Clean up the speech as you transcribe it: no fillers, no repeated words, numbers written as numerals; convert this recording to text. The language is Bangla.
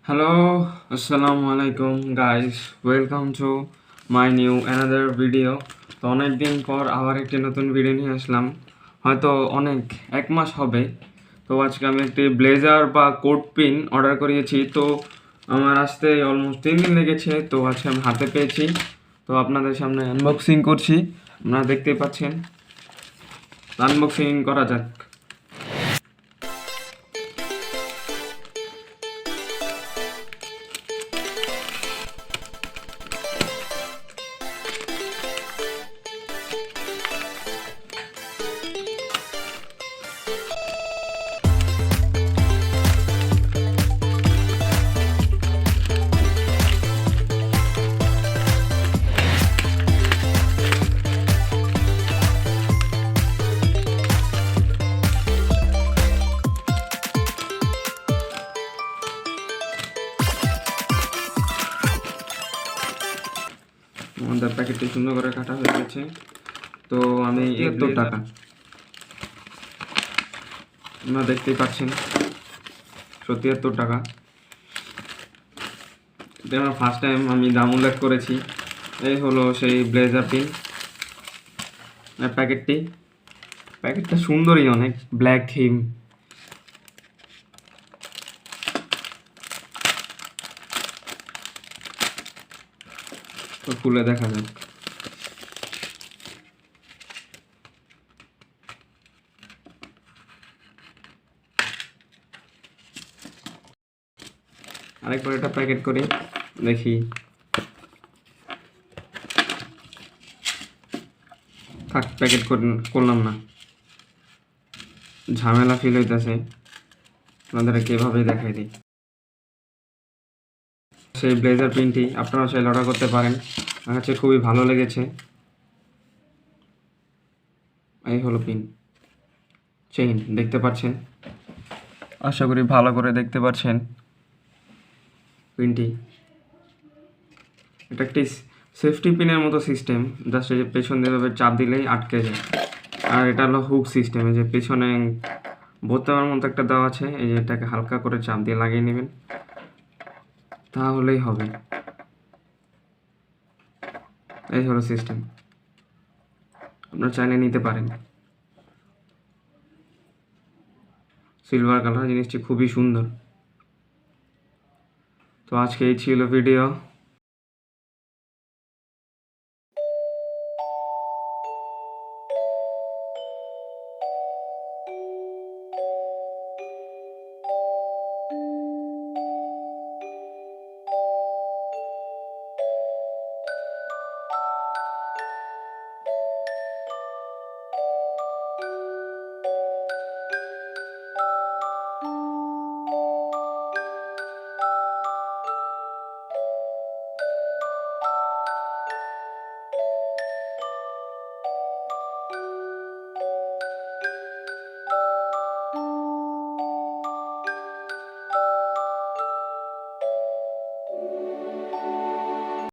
Hello, Assalamu alaikum guys. Welcome to my new another video. তো অনেক দিন পর আবার একটি নতুন ভিডিও নিয়ে আসলাম, হয়তো অনেক এক মাস হবে। তো আজকে আমি একটি ব্লেজার বা কোট পিন অর্ডার করিয়েছি। তো আমার আসতে অলমোস্ট 3 দিন লেগেছে। তো আজকে আমি হাতে পেয়েছি, তো আপনাদের সামনে আনবক্সিং করছি। আপনারা দেখতেই পাচ্ছেন, আনবক্সিং করা যাক। আমাদের প্যাকেটটি সুন্দর করে কাটা হয়ে গেছে। তো আমি 71 টাকা, আপনারা দেখতেই পাচ্ছেন, 77 টাকা। এটা আমার ফার্স্ট টাইম আমি দাম উল্লেখ করেছি। এই হলো সেই ব্লেজার পিন প্যাকেটটা সুন্দরই অনেক, ব্ল্যাক থিম। তো খুলে দেখা যাক। আরেকবার এটা প্যাকেট করে দেখি। থাক, প্যাকেট করলাম না, ঝামেলা ফিল হইতেছে। আপনাদেরকে এভাবেই দেখাই দিই। সেই ব্লেজার পিনটি আপনারা চাইলে অর্ডার করতে পারেন, আমার কাছে খুবই ভালো লেগেছে। এই হলো পিন, চেইন দেখতে পাচ্ছেন, আশা করি ভালো করে দেখতে পাচ্ছেন পিনটি। এটা একটি সেফটি পিনের মতো সিস্টেম, জাস্ট এই যে পেছন দিয়ে চাপ দিলেই আটকে যায়। আর এটা হলো হুক সিস্টেম, এই যে পেছনে বোতামের মতো একটা দেওয়া আছে, এই যে এটাকে হালকা করে চাপ দিয়ে লাগিয়ে নেবেন, তাহলেই হবে। এই হলো সিস্টেম, আপনারা চাইলে নিতে পারেন। সিলভার কালার, জিনিসটি খুবই সুন্দর। তো আজকে এই ছিল ভিডিও।